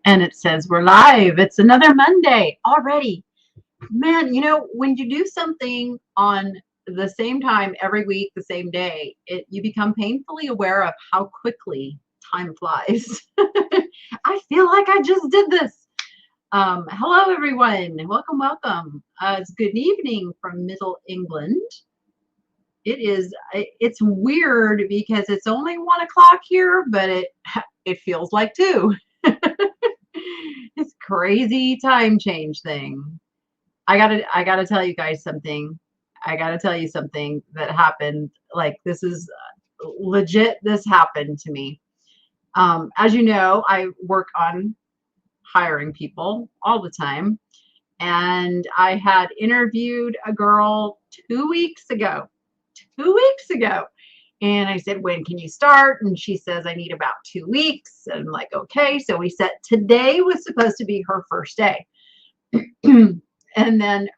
And it says we're live. It's another Monday already. Man, when you do something on the same time every week, the same day, you become painfully aware of how quickly time flies. I feel like I just did this. Hello, everyone. Welcome, welcome. It's good evening from Middle England. It's weird because it's only 1 o'clock here, but it feels like 2. It's crazy time change thing. I gotta tell you guys something. I gotta tell you something that happened. Like, this is legit. This happened to me. As you know, I work on hiring people all the time, and I had interviewed a girl 2 weeks ago. 2 weeks ago. And I said, when can you start? And she says, I need about 2 weeks. And I'm like, okay. So we said today was supposed to be her first day. And then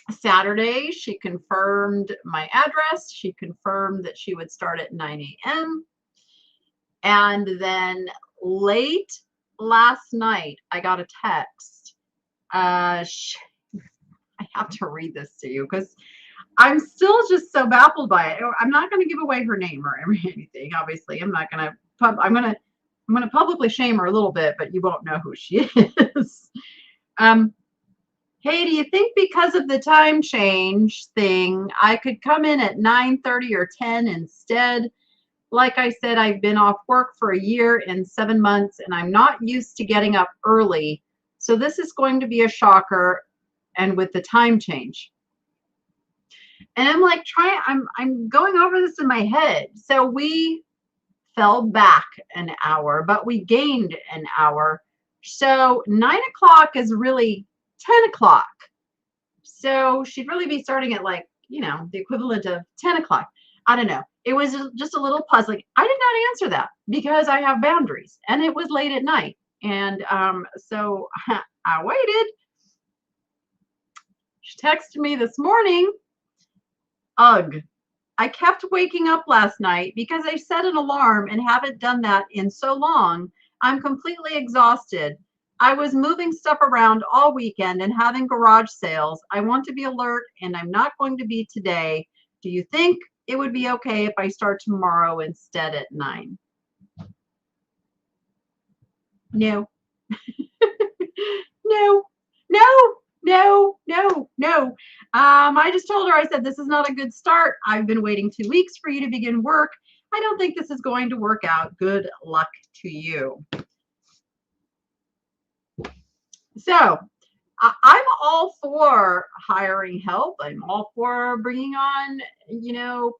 Saturday, she confirmed my address. She confirmed that she would start at 9 a.m. And then late last night, I got a text. I have to read this to you because I'm still just so baffled by it. I'm not going to give away her name or anything. Obviously, I'm not going to. I'm going to publicly shame her a little bit, but you won't know who she is. Hey, do you think because of the time change thing, I could come in at 9:30 or 10 instead? Like I said, I've been off work for a year and 7 months, and I'm not used to getting up early. So this is going to be a shocker, and with the time change. And I'm like I'm going over this in my head. So we fell back an hour, but we gained an hour. So 9 o'clock is really 10 o'clock. So she'd really be starting at the equivalent of 10 o'clock. I don't know. It was just a little puzzling. I did not answer that because I have boundaries, and it was late at night. And so I waited. She texted me this morning. Ugh. I kept waking up last night because I set an alarm and haven't done that in so long. I'm completely exhausted. I was moving stuff around all weekend and having garage sales. I want to be alert, and I'm not going to be today. Do you think it would be okay if I start tomorrow instead at 9? No. No. No. No, no, no. I just told her, I said, this is not a good start. I've been waiting 2 weeks for you to begin work. I don't think this is going to work out. Good luck to you. So I'm all for hiring help. I'm all for bringing on,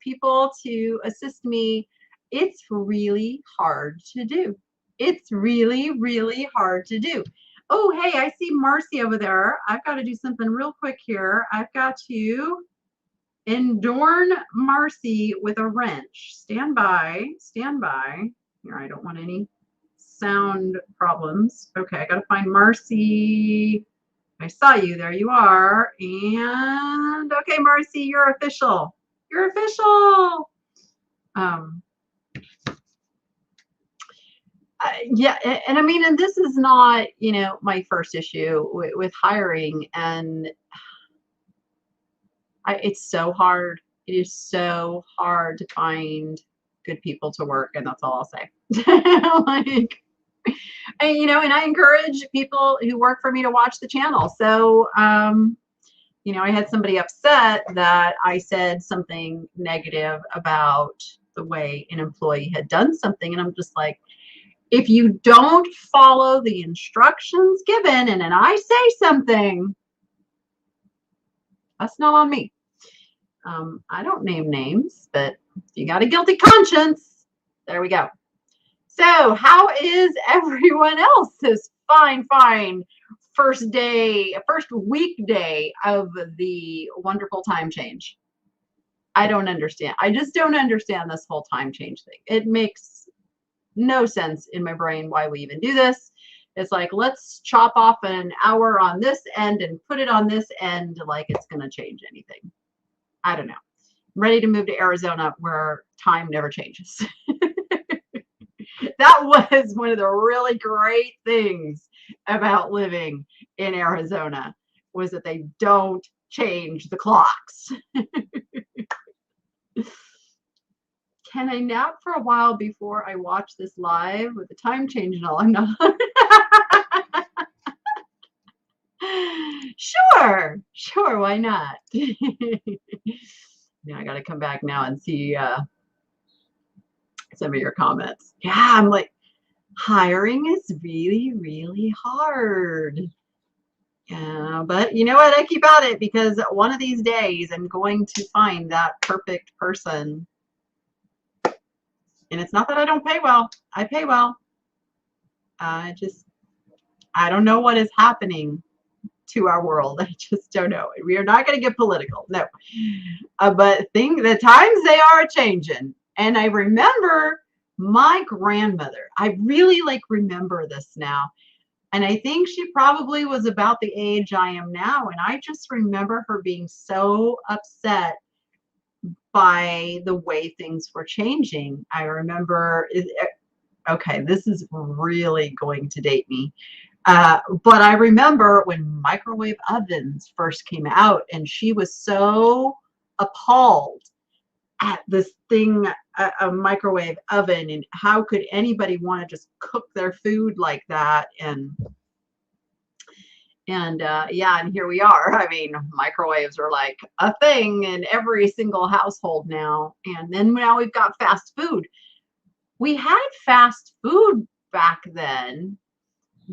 people to assist me. It's really hard to do. It's really, really hard to do. Oh, hey, I see Marcy over there. I've got to do something real quick here. I've got to adorn Marcy with a wrench. Stand by. Stand by. Here, I don't want any sound problems. Okay, I got to find Marcy. I saw you. There you are. And okay, Marcy, you're official. You're official. Yeah, and I mean, and this is not, my first issue with hiring, and it's so hard. It is so hard to find good people to work, and that's all I'll say. And I encourage people who work for me to watch the channel. So, I had somebody upset that I said something negative about the way an employee had done something, and I'm just like, if you don't follow the instructions given and then I say something, that's not on me. I don't name names, but if you got a guilty conscience, there we go. So how is everyone else's fine first weekday of the wonderful time change? I don't understand. I just don't understand this whole time change thing. It makes no sense in my brain why we even do this. It's like, let's chop off an hour on this end and put it on this end like it's going to change anything. I don't know. I'm ready to move to Arizona where time never changes. That was one of the really great things about living in Arizona, was that they don't change the clocks. Can I nap for a while before I watch this live with the time change and all? I'm not. Sure, why not? Now I got to come back now and see some of your comments. Yeah, I'm like, hiring is really, really hard. Yeah, but you know what? I keep at it because one of these days I'm going to find that perfect person. And it's not that I don't pay well. I pay well. I don't know what is happening to our world. I just don't know. We are not going to get political. No. But the times they are changing. And I remember my grandmother. I really remember this now. And I think she probably was about the age I am now. And I just remember her being so upset by the way things were changing. I remember, okay, this is really going to date me. But I remember when microwave ovens first came out, and she was so appalled at this thing, a microwave oven, and how could anybody want to just cook their food like that? And yeah, and here we are. I mean, microwaves are like a thing in every single household now. And then now we've got fast food. We had fast food back then,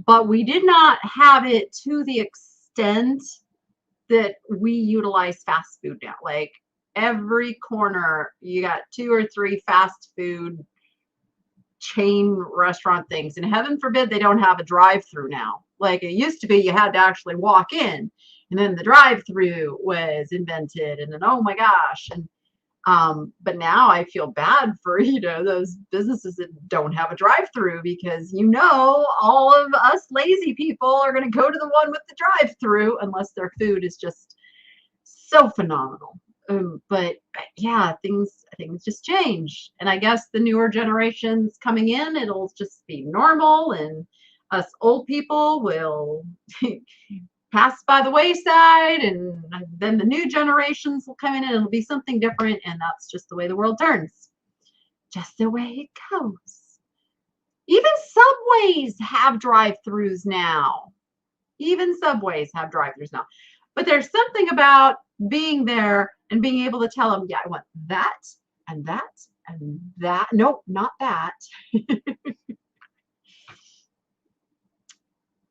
but we did not have it to the extent that we utilize fast food now. Like every corner, you got 2 or 3 fast food chain restaurant things, and heaven forbid they don't have a drive-through now. Like it used to be, you had to actually walk in, and then the drive-through was invented, and then oh my gosh. And but now I feel bad for those businesses that don't have a drive-through, because all of us lazy people are going to go to the one with the drive-through unless their food is just so phenomenal. But yeah, things just change, and I guess the newer generations coming in, it'll just be normal, and us old people will pass by the wayside, and then the new generations will come in, and it'll be something different, and that's just the way the world turns, just the way it goes. Even subways have drive-throughs now. But there's something about being there and being able to tell them, yeah, I want that and that and that. Nope, not that.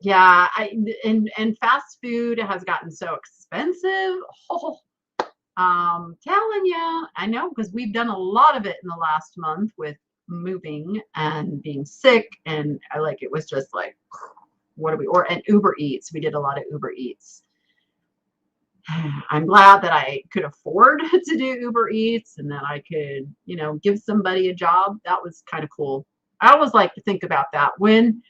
Yeah, and fast food has gotten so expensive. Oh, telling you, I know, because we've done a lot of it in the last month with moving and being sick, and it was just like, what do we, and Uber Eats. We did a lot of Uber Eats. I'm glad that I could afford to do Uber Eats, and that I could, give somebody a job. That was kind of cool. I always like to think about that when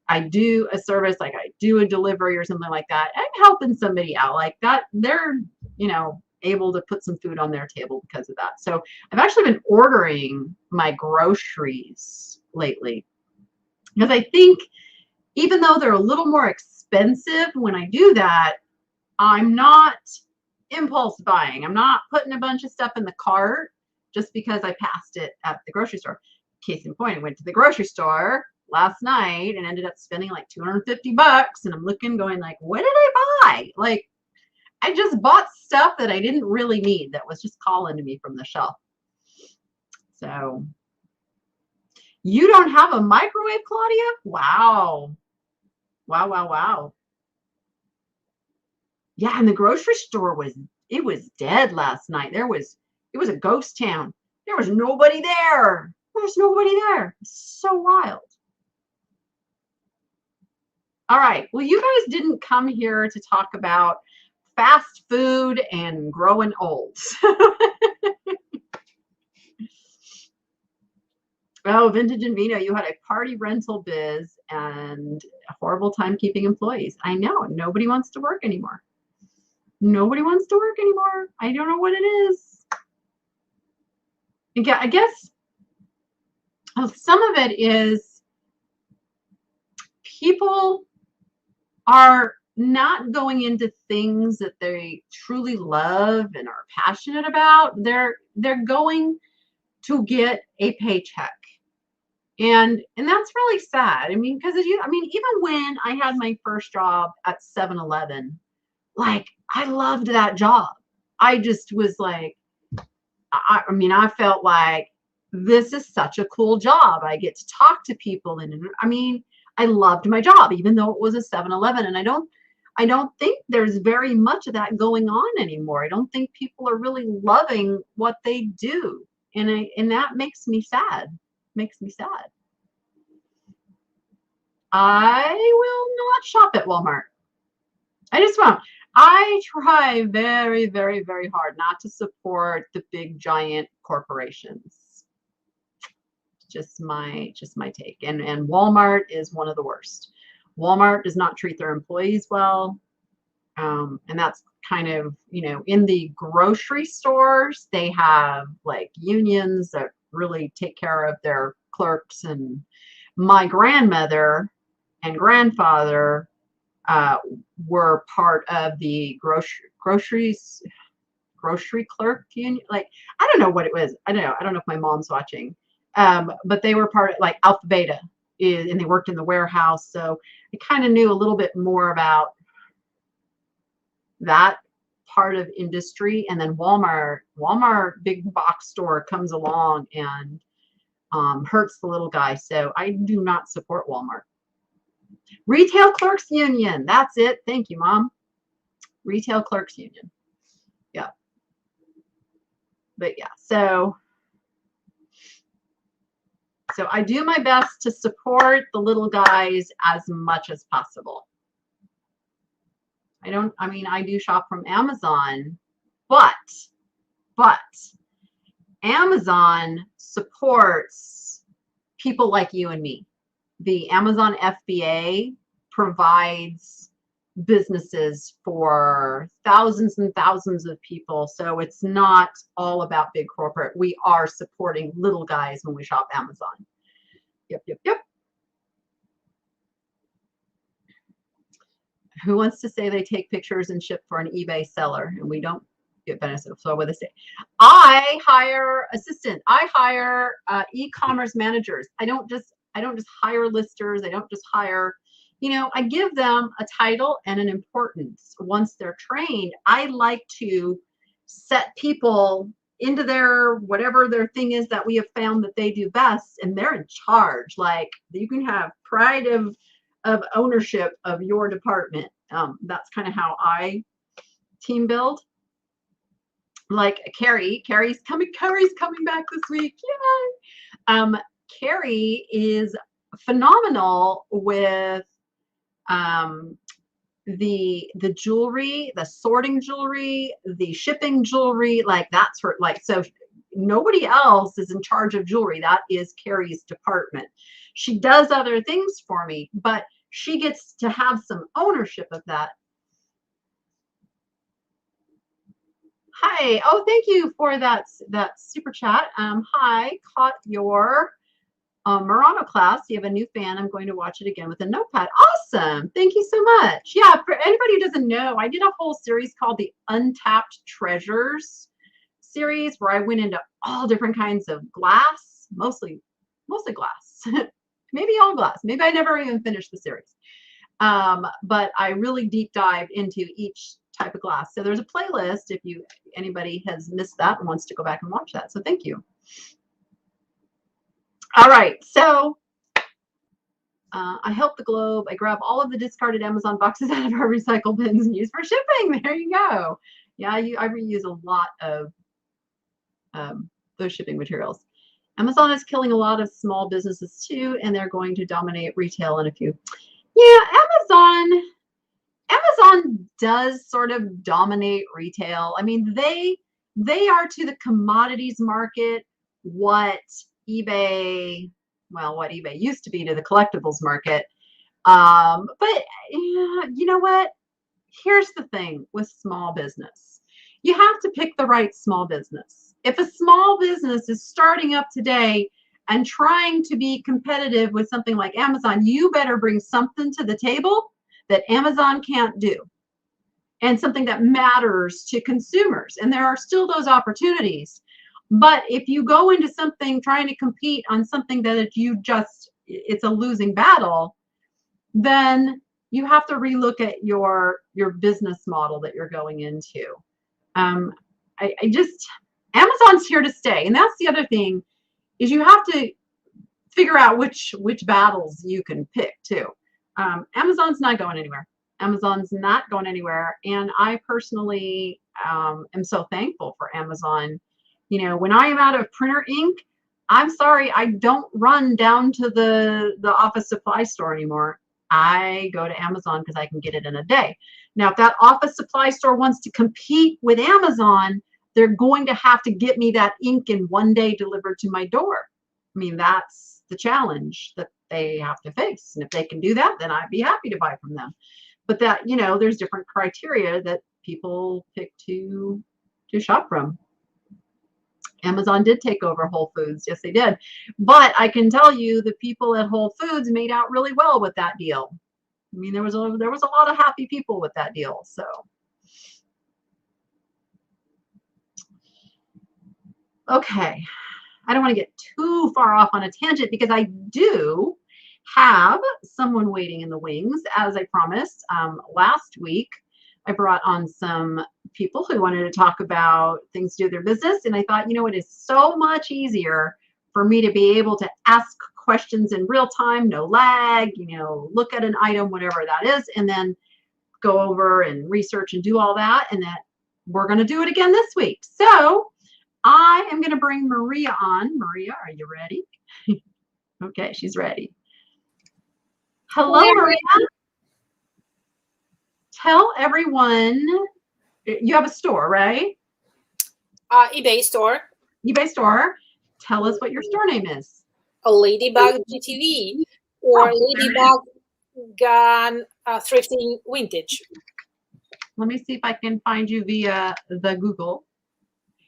I do a service, like I do a delivery or something like that. I'm helping somebody out like that. They're, able to put some food on their table because of that. So I've actually been ordering my groceries lately, because I think even though they're a little more expensive, when I do that, I'm not impulse buying. I'm not putting a bunch of stuff in the cart just because I passed it at the grocery store. Case in point, I went to the grocery store last night and ended up spending like $250, and I'm looking going like, what did I buy? Like, I just bought stuff that I didn't really need, that was just calling to me from the shelf. So you don't have a microwave, Claudia? Wow. Yeah, and the grocery store was dead last night. It was a ghost town. There was nobody there. There's nobody there. It's so wild. All right. Well, you guys didn't come here to talk about fast food and growing old. Oh, Vintage and Vino, you had a party rental biz and a horrible time keeping employees. I know. Nobody wants to work anymore. Nobody wants to work anymore. I don't know what it is. I guess some of it is people are not going into things that they truly love and are passionate about. They're going to get a paycheck. And that's really sad. I mean, because even when I had my first job at 7-Eleven, like I loved that job. I just was like, I felt like this is such a cool job. I get to talk to people, and I loved my job, even though it was a 7-Eleven. And I don't think there's very much of that going on anymore. I don't think people are really loving what they do. And that makes me sad. Makes me sad. I will not shop at Walmart. I just won't. I try very, very, very hard not to support the big giant corporations. Just my take. And Walmart is one of the worst. Walmart does not treat their employees well. And that's kind of, in the grocery stores, they have like unions that really take care of their clerks. And my grandmother and grandfather were part of the grocery clerk union. Like, I don't know what it was. I don't know if my mom's watching. But they were part of like Alpha Beta, and they worked in the warehouse. So I kind of knew a little bit more about that part of industry. And then Walmart big box store comes along and hurts the little guy. So I do not support Walmart. Retail Clerks Union. That's it. Thank you, Mom. Retail Clerks Union. Yeah. But yeah, so I do my best to support the little guys as much as possible. I do shop from Amazon, but Amazon supports people like you and me. The Amazon FBA provides businesses for thousands and thousands of people. So it's not all about big corporate. We are supporting little guys when we shop Amazon. Yep. Who wants to say they take pictures and ship for an eBay seller and we don't get benefits? So what they say, I hire assistants. I hire e-commerce managers. I don't just hire listers. I don't just hire, I give them a title and an importance. Once they're trained, I like to set people into their whatever their thing is that we have found that they do best, and they're in charge. Like, you can have pride of ownership of your department. That's kind of how I team build. Like Carrie's coming back this week. Yay! Carrie is phenomenal with the jewelry, the sorting jewelry, the shipping jewelry. Like, that's her. Like, so nobody else is in charge of jewelry. That is Carrie's department. She does other things for me, but she gets to have some ownership of that. Hi. Oh, thank you for that super chat. Hi, caught your Murano class. You have a new fan. I'm going to watch it again with a notepad. Awesome. Thank you so much. Yeah, for anybody who doesn't know, I did a whole series called the Untapped Treasures series, where I went into all different kinds of glass, mostly glass. Maybe all glass. Maybe I never even finished the series. But I really deep dive into each type of glass. So there's a playlist if anybody has missed that and wants to go back and watch that. So thank you. All right. So I help the globe. I grab all of the discarded Amazon boxes out of our recycle bins and use for shipping. There you go. Yeah, I reuse a lot of those shipping materials. Amazon is killing a lot of small businesses too, and they're going to dominate retail in a few. Yeah, Amazon does sort of dominate retail. I mean, they are to the commodities market what eBay used to be to the collectibles market. But you know what? Here's the thing with small business. You have to pick the right small business. If a small business is starting up today and trying to be competitive with something like Amazon, you better bring something to the table that Amazon can't do, and something that matters to consumers. And there are still those opportunities. But if you go into something trying to compete on something that it's a losing battle, then you have to relook at your business model that you're going into. Amazon's here to stay. And that's the other thing, is you have to figure out which battles you can pick too. Amazon's not going anywhere. Amazon's not going anywhere. And I personally am so thankful for Amazon. You know, when I am out of printer ink, I'm sorry, I don't run down to the office supply store anymore. I go to Amazon because I can get it in a day. Now, if that office supply store wants to compete with Amazon, they're going to have to get me that ink in one day delivered to my door. I mean, that's the challenge that they have to face. And if they can do that, then I'd be happy to buy from them. But that, you know, there's different criteria that people pick to shop from. Amazon did take over Whole Foods. Yes, they did. But I can tell you the people at Whole Foods made out really well with that deal. I mean, there was a lot of happy people with that deal. So, okay. I don't want to get too far off on a tangent because I do have someone waiting in the wings, as I promised. Last week, I brought on some people who wanted to talk about things to do with their business. And I thought, you know, it is so much easier for me to be able to ask questions in real time, no lag, you know, look at an item, whatever that is, and then go over and research and do all that. And that we're going to do it again this week. So I am going to bring Maria on. Maria, are you ready? Okay, she's ready. Hello, Maria. Tell everyone, you have a store, right? eBay store. eBay store. Tell us what your store name is. A Ladybug GTV or Ladybug Gun Thrifting Vintage. Let me see if I can find you via the Google.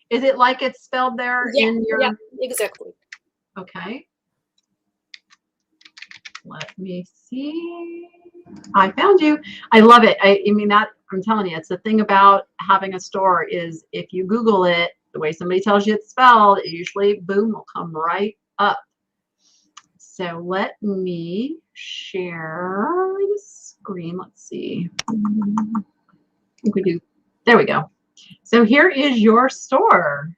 Is it like it's spelled there in your? Yeah, exactly. Okay. Let me see. I found you. I love it. I mean, that I'm telling you, it's the thing about having a store is if you Google it, the way somebody tells you it's spelled, it usually, boom, will come right up. So let me share the screen. Let's see. I think we do. There we go. So here is your store.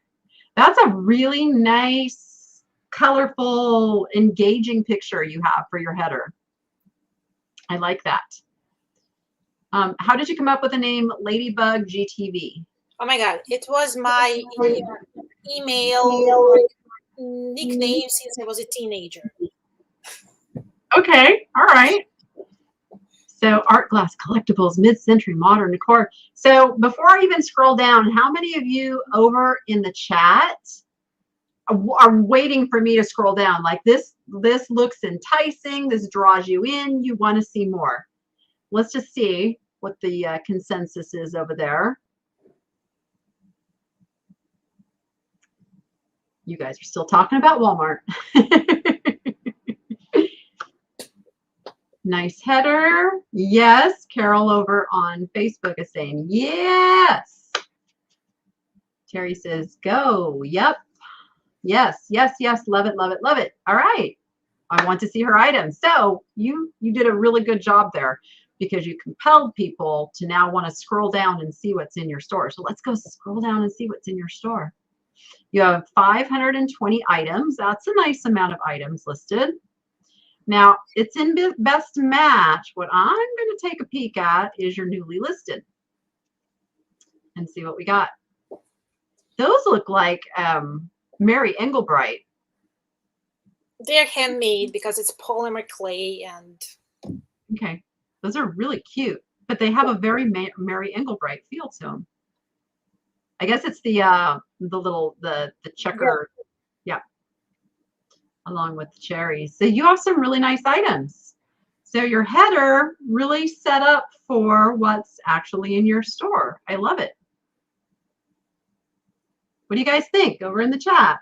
That's a really nice, colorful, engaging picture you have for your header. I like that. How did you come up with the name Ladybug GTV? Oh my God, it was my email nickname since I was a teenager. Okay, all right. So art glass collectibles, mid-century modern decor. So before I even scroll down, how many of you over in the chat are waiting for me to scroll down? Like this looks enticing. This draws you in. You want to see more. Let's just see what the consensus is over there. You guys are still talking about Walmart. Nice header. Yes. Carol over on Facebook is saying yes. Terry says go. Yep. Yes, yes, yes. Love it, love it, love it. All right. I want to see her items. So you did a really good job there because you compelled people to now want to scroll down and see what's in your store. So let's go scroll down and see what's in your store. You have 520 items. That's a nice amount of items listed. Now, it's in best match. What I'm going to take a peek at is your newly listed and see what we got. Those look like Mary Engelbright. They're handmade because it's polymer clay and. Okay, those are really cute, but they have a very Mary Engelbright feel to them. I guess it's the checker, yeah, along with the cherries. So you have some really nice items. So your header really set up for what's actually in your store. I love it. What do you guys think over in the chat?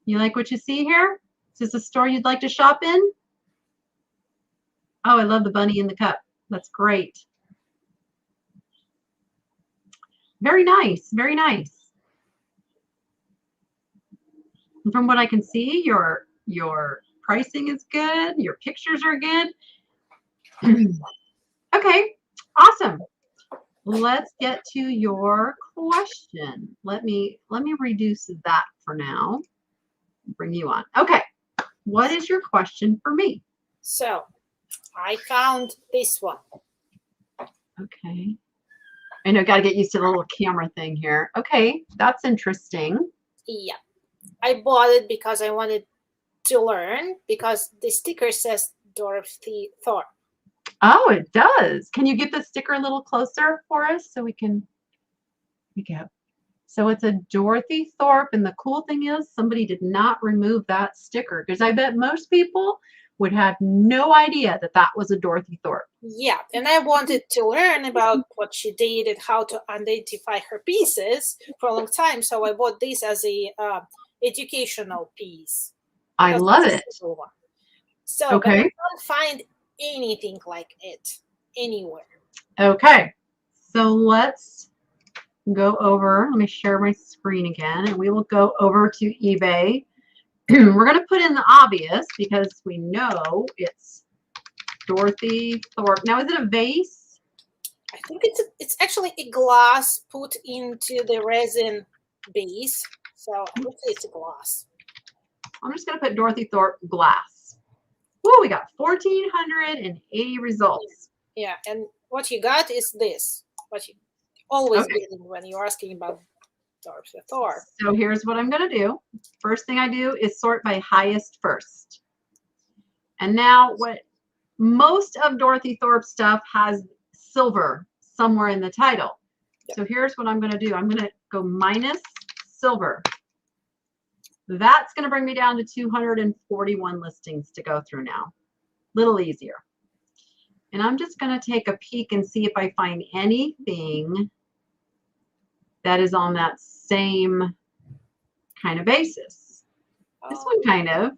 You like what you see here? Is this a store you'd like to shop in? Oh, I love the bunny in the cup. That's great. Very nice, very nice. And from what I can see, your pricing is good. Your pictures are good. Okay, awesome. Let's get to your question. Let me reduce that for now. Bring you on. Okay, what is your question for me? So I found this one. Okay. I know, got to get used to the little camera thing here. Okay, that's interesting. Yeah, I bought it because I wanted to learn, because the sticker says Dorothy Thorpe. Oh, it does. Can you get the sticker a little closer for us so we can? Go. So it's a Dorothy Thorpe, and the cool thing is somebody did not remove that sticker, because I bet most people would have no idea that that was a Dorothy Thorpe. Yeah, and I wanted to learn about what she did and how to identify her pieces for a long time. So I bought this as a educational piece. I love it. So, okay. But I can't find anything like it anywhere. Okay, so let's go over. Let me share my screen again, and we will go over to eBay. We're going to put in the obvious because we know it's Dorothy Thorpe. Now, is it a vase? I think it's actually a glass put into the resin base. So I would say it's a glass. I'm just going to put Dorothy Thorpe glass. Whoa, we got 1,480 results. Yeah, and what you got is this. What you always get when you're asking about Dorothy Thorpe. So here's what I'm going to do. First thing I do is sort by highest first. And now what most of Dorothy Thorpe's stuff has silver somewhere in the title. Yep. So here's what I'm going to do. I'm going to go minus silver. That's going to bring me down to 241 listings to go through now. Little easier. And I'm just going to take a peek and see if I find anything that is on that same kind of basis. This one kind of, a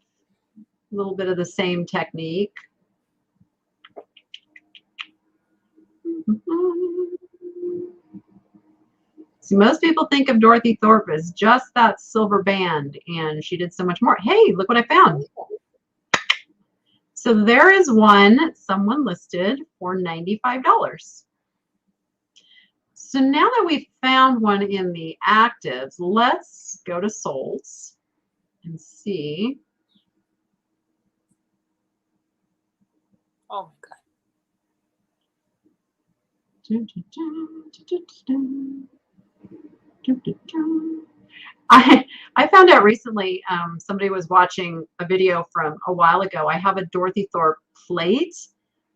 little bit of the same technique. See, most people think of Dorothy Thorpe as just that silver band, and she did so much more. Hey, look what I found. So there is one someone listed for $95. So now that we've found one in the actives, let's go to solds and see. Oh my God. I found out recently, somebody was watching a video from a while ago. I have a Dorothy Thorpe plate,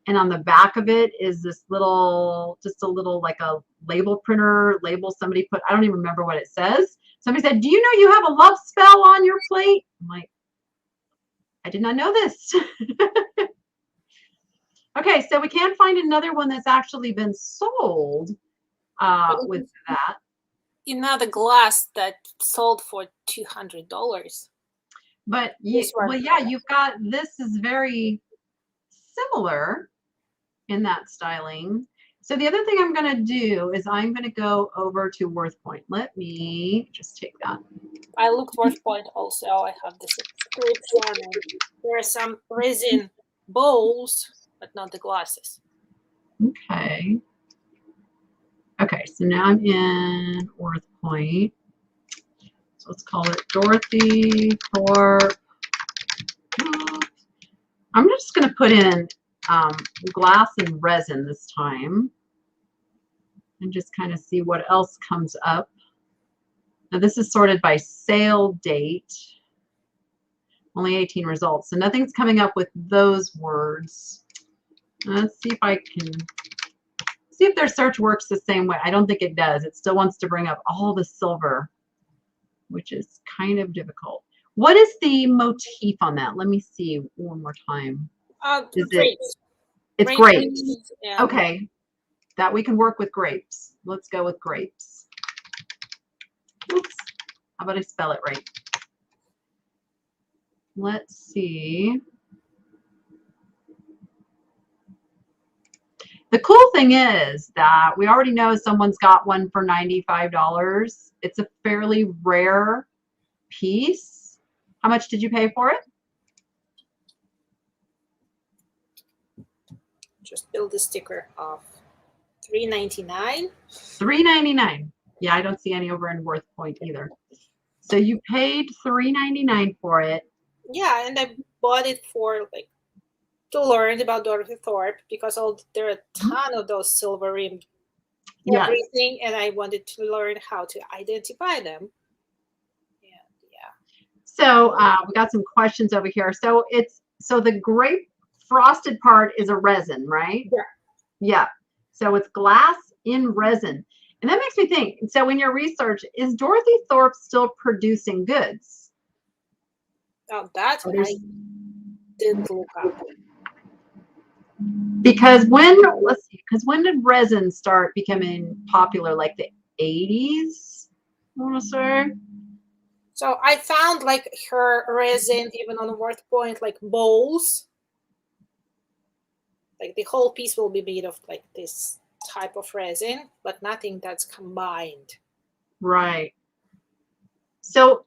and on the back of it is this little, just a little like a label printer label somebody put. I don't even remember what it says. Somebody said, "Do you know you have a love spell on your plate?" I'm like, I did not know this. Okay, so we can't find another one that's actually been sold with that. Another glass that sold for $200. But well, yeah, you've got, this is very similar in that styling. So the other thing I'm going to do is I'm going to go over to Worthpoint. Let me just take that. I looked Worthpoint also. I have the subscription, and there are some resin bowls, but not the glasses. Okay. Okay, so now I'm in Worthpoint. So let's call it Dorothy Thorpe. I'm just going to put in glass and resin this time and just kind of see what else comes up. Now this is sorted by sale date. Only 18 results, so nothing's coming up with those words. Let's see if I can see if their search works the same way. I don't think it does. It still wants to bring up all the silver, which is kind of difficult. What is the motif on that? Let me see one more time. Grapes. It's grapes. Okay, that we can work with grapes. Let's go with grapes. Oops. How about I spell it right? let's see. The cool thing is that we already know someone's got one for $95. It's a fairly rare piece. How much did you pay for it? Just build the sticker of $3.99. $3.99. Yeah, I don't see any over in Worthpoint either. So you paid $3.99 for it. Yeah, and I bought it for like to learn about Dorothy Thorpe because there are a ton of those silver rimmed everything, and I wanted to learn how to identify them. Yeah. So we got some questions over here. So the grape frosted part is a resin, right? Yeah. Yeah. So it's glass in resin. And that makes me think, so in your research, is Dorothy Thorpe still producing goods? Oh, that I didn't look up. Because when did resin start becoming popular? Like the 80s, I want to say. So I found like her resin even on Worthpoint, like bowls. Like the whole piece will be made of like this type of resin, but nothing that's combined. Right. So,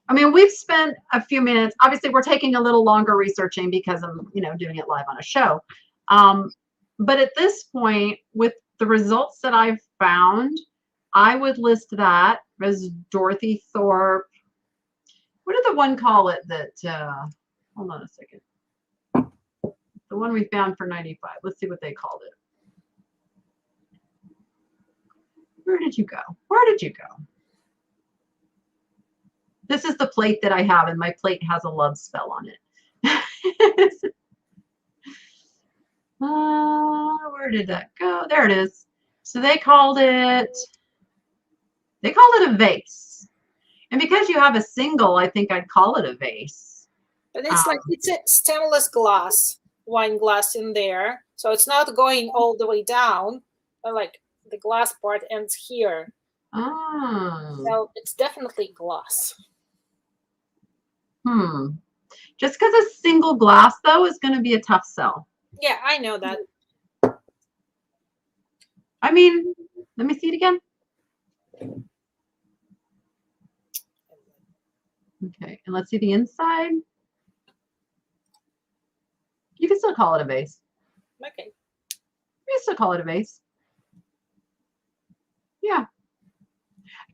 I mean, we've spent a few minutes. Obviously, we're taking a little longer researching because I'm, doing it live on a show. But at this point, with the results that I've found, I would list that as Dorothy Thorpe. What did the one call it that, hold on a second. The one we found for 95. Let's see what they called it. Where did you go? Where did you go? This is the plate that I have, and my plate has a love spell on it. Where did that go? There it is. So they called it a vase. And because you have a single, I think I'd call it a vase. But it's a stemless glass, wine glass in there. So it's not going all the way down, but like the glass part ends here. Oh. So it's definitely glass. Just because a single glass, though, is going to be a tough sell. Yeah, I know that. I mean, let me see it again. Okay, and let's see the inside. You can still call it a vase. Okay. You can still call it a vase. Yeah.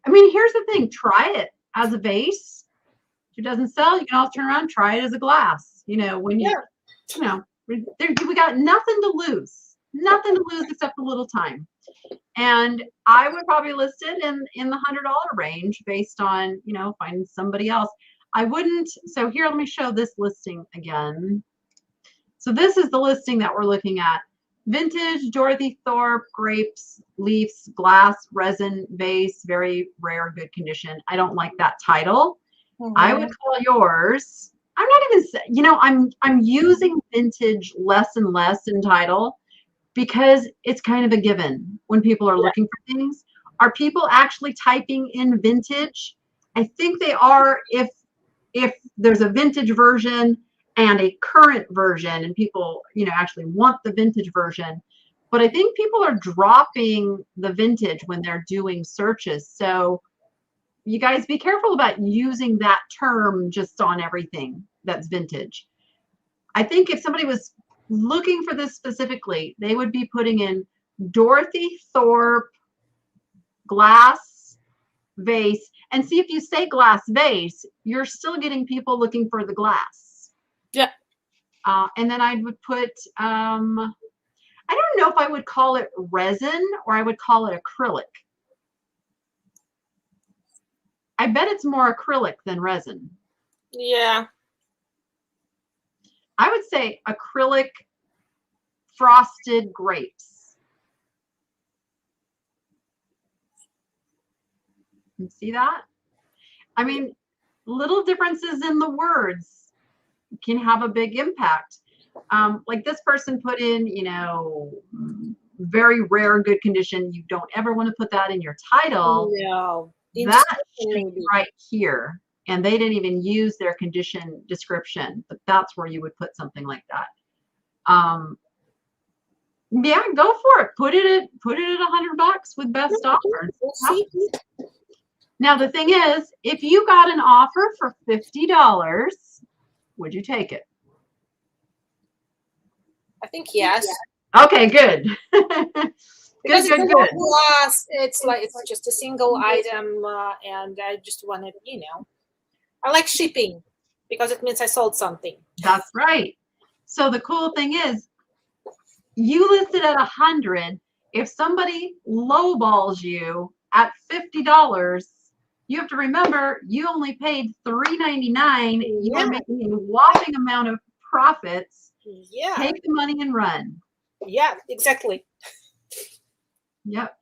I mean, here's the thing. Try it as a vase. If it doesn't sell, you can also turn around and try it as a glass. We got nothing to lose. Nothing to lose except a little time. And I would probably list it in the $100 range based on, finding somebody else. I wouldn't. So here, let me show this listing again. So this is the listing that we're looking at. Vintage Dorothy Thorpe, grapes, leaves, glass, resin, vase, very rare, good condition. I don't like that title. Mm-hmm. I would call yours. I'm not even, I'm using vintage less and less in title because it's kind of a given when people are looking for things. Are people actually typing in vintage? I think they are if there's a vintage version and a current version and people, actually want the vintage version. But I think people are dropping the vintage when they're doing searches. So you guys be careful about using that term just on everything that's vintage. I think if somebody was looking for this specifically, they would be putting in Dorothy Thorpe glass vase, and see if you say glass vase, you're still getting people looking for the glass. Yeah. And then I would put, I don't know if I would call it resin or I would call it acrylic. I bet it's more acrylic than resin. Yeah. I would say acrylic frosted grapes. You see that? I mean, little differences in the words can have a big impact. Like this person put in, very rare, good condition. You don't ever want to put that in your title. No. That should be right here. and they didn't even use their condition description, but that's where you would put something like that. Yeah, go for it. Put it at $100 with best offer. We'll see. Now the thing is, if you got an offer for $50, would you take it? I think yes. Okay, good. Because good. it's like it's just a single item, and I just wanted, I like shipping because it means I sold something. That's right. So the cool thing is, you listed at 100. If somebody lowballs you at $50, you have to remember you only paid $3.99. You are making a whopping amount of profits. Yeah. Take the money and run. Yeah, exactly. Yep.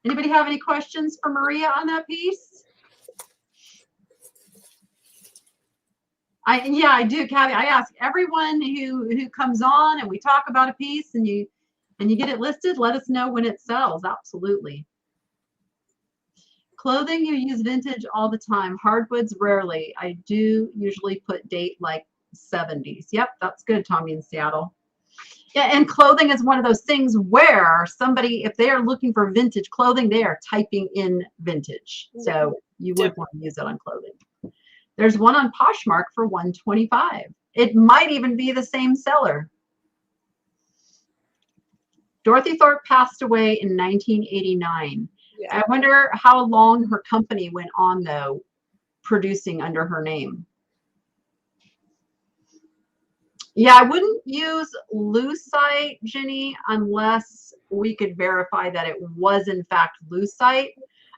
Anybody have any questions for Maria on that piece? I do, Kathy. I ask everyone who comes on and we talk about a piece and you get it listed, let us know when it sells. Absolutely. Clothing, you use vintage all the time. Hardwoods, rarely. I do usually put date like 70s. Yep, that's good, Tommy in Seattle. Yeah, and clothing is one of those things where somebody, if they are looking for vintage clothing, they are typing in vintage. So you would want to use it on clothing. There's one on Poshmark for $125. It might even be the same seller. Dorothy Thorpe passed away in 1989. Yeah. I wonder how long her company went on, though, producing under her name. Yeah, I wouldn't use lucite, Ginny, unless we could verify that it was, in fact, lucite.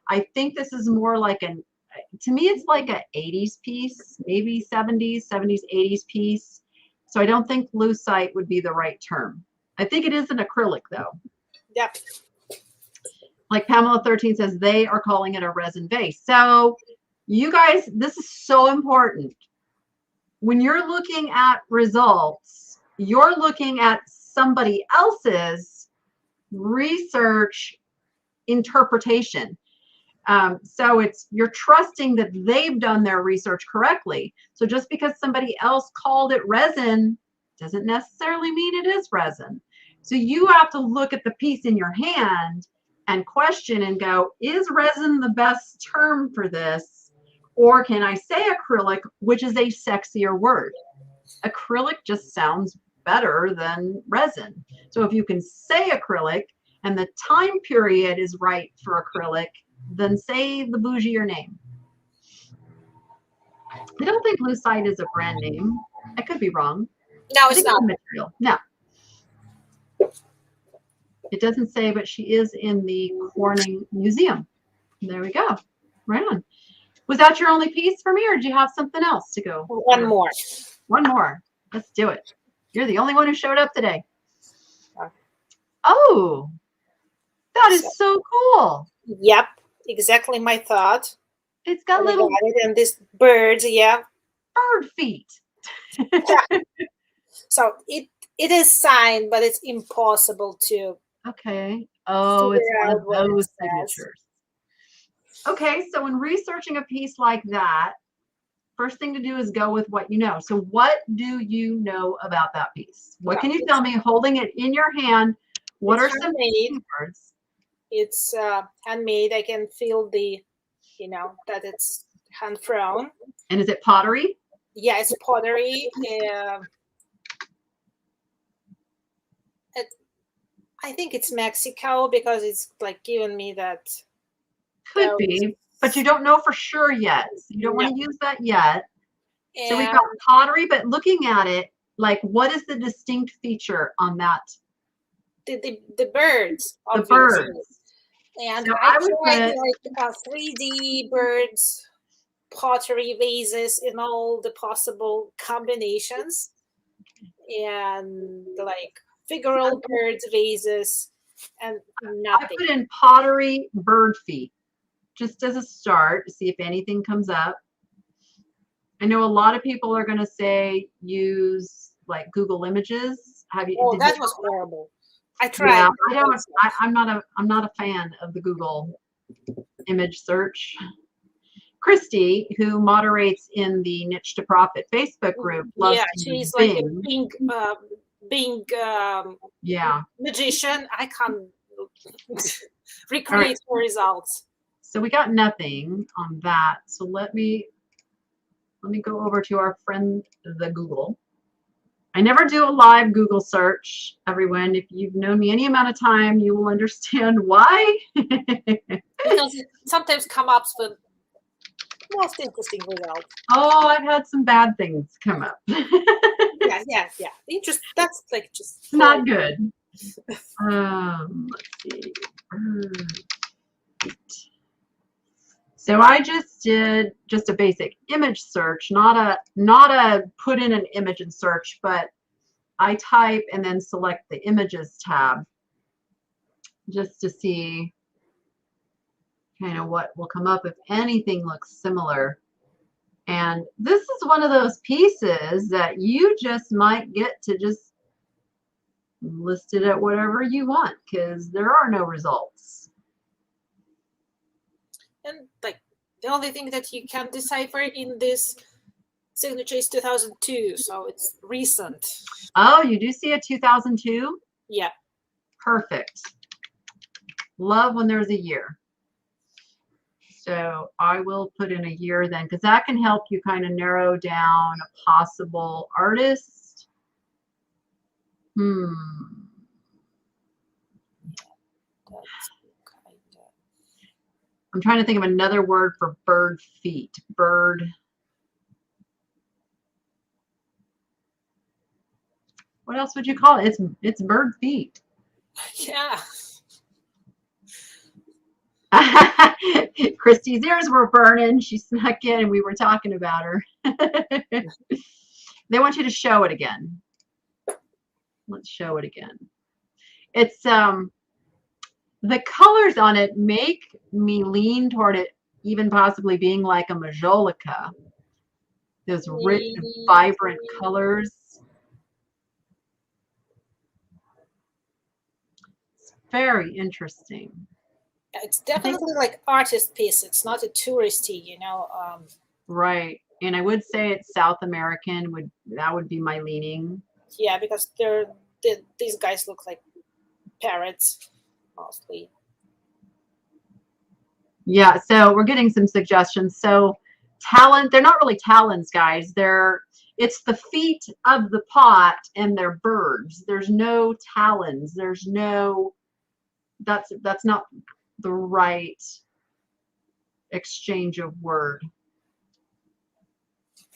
I think this is more like to me, it's like an 80s piece, maybe 70s, 80s piece. So I don't think lucite would be the right term. I think it is an acrylic, though. Yep. Like Pamela 13 says, they are calling it a resin base. So you guys, this is so important. When you're looking at results, you're looking at somebody else's research interpretation. So you're trusting that they've done their research correctly. So just because somebody else called it resin doesn't necessarily mean it is resin. So you have to look at the piece in your hand and question and go, is resin the best term for this? Or can I say acrylic, which is a sexier word? Acrylic just sounds better than resin. So if you can say acrylic and the time period is right for acrylic, then say the bougier name. I don't think lucite is a brand name. I could be wrong. No, it's not. Material. No. It doesn't say, but she is in the Corning Museum. There we go. Right on. Was that your only piece for me, or did you have something else to go? One more. One more. Let's do it. You're the only one who showed up today. Oh, that is so cool. Yep, exactly my thought. It's got little and these birds, bird feet. So it is signed, but it's impossible to. Okay. Oh, it's one of those signatures. Okay, so when researching a piece like that, first thing to do is go with what you know. So what do you know about that piece? What can you tell me holding it in your hand? What are some words? It's handmade. I can feel that it's hand thrown. And is it pottery? Yeah, it's pottery. I think it's Mexico because it's like giving me that. Could be, but you don't know for sure yet. So you don't want to use that yet. And so we've got pottery, but looking at it, like what is the distinct feature on that? The birds. The birds. And so I tried like 3D birds, pottery vases in all the possible combinations, and like figural birds vases, and nothing. I put in pottery bird feet just as a start to see if anything comes up. I know a lot of people are going to say use like Google Images. Have you? Oh, that was horrible. I tried. Yeah, I'm not a fan of the Google image search. Christy, who moderates in the Niche to Profit Facebook group, loves Yeah, to use she's like a Bing. Bing Yeah. magician. I can't All right. recreate her results. So we got nothing on that. So let me go over to our friend, the Google. I never do a live Google search, everyone. If you've known me any amount of time, you will understand why. Because it sometimes come up with most interesting results. Oh, I've had some bad things come up. Yeah. That's like just Not good. Let's see. So I just did just a basic image search, not a put in an image and search, but I type and then select the images tab just to see kind of what will come up if anything looks similar. And this is one of those pieces that you just might get to just list it at whatever you want because there are no results. And like the only thing that you can decipher in this signature is 2002, so it's recent. Oh, you do see a 2002? Yeah. Perfect. Love when there's a year. So I will put in a year then, because that can help you kind of narrow down a possible artist. I'm trying to think of another word for bird feet. Bird. What else would you call it? It's bird feet. Yeah. Christy's ears were burning. She snuck in and we were talking about her. They want you to show it again. Let's show it again. It's the colors on it make me lean toward it even possibly being like a majolica. Those rich, vibrant colors. It's very interesting. It's definitely like artist piece. It's not a touristy, Right. And I would say it's South American. That would be my leaning. Yeah, because these guys look like parrots mostly. Yeah, so we're getting some suggestions. So talent, they're not really talons, guys. It's the feet of the pot and they're birds. There's no talons. That's not the right exchange of word.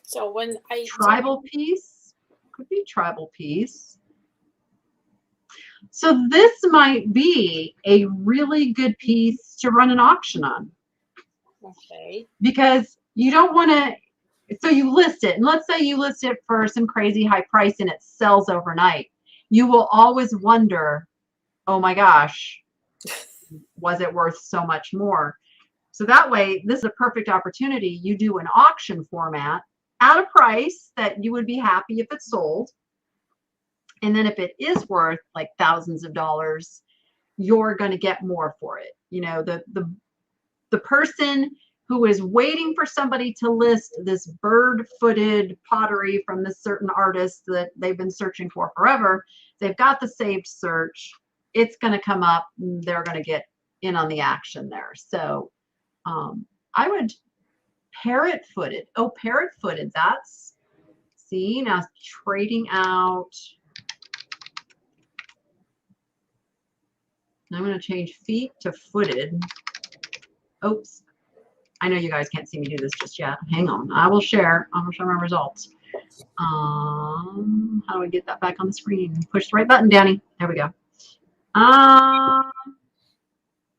So when tribal piece, could be tribal piece. So this might be a really good piece to run an auction on. Okay. Because you don't want to, so you list it, and let's say you list it for some crazy high price and it sells overnight. You will always wonder, oh my gosh, was it worth so much more? So that way, this is a perfect opportunity. You do an auction format at a price that you would be happy if it sold. And then if it is worth like thousands of dollars, you're going to get more for it. The person who is waiting for somebody to list this bird-footed pottery from this certain artist that they've been searching for forever, they've got the saved search. It's going to come up. They're going to get in on the action there. So I would parrot-footed. Oh, parrot-footed. See, now trading out. I'm going to change feet to footed. Oops. I know you guys can't see me do this just yet. Hang on. I will share. I will show my results. How do I get that back on the screen? Push the right button, Danny. There we go.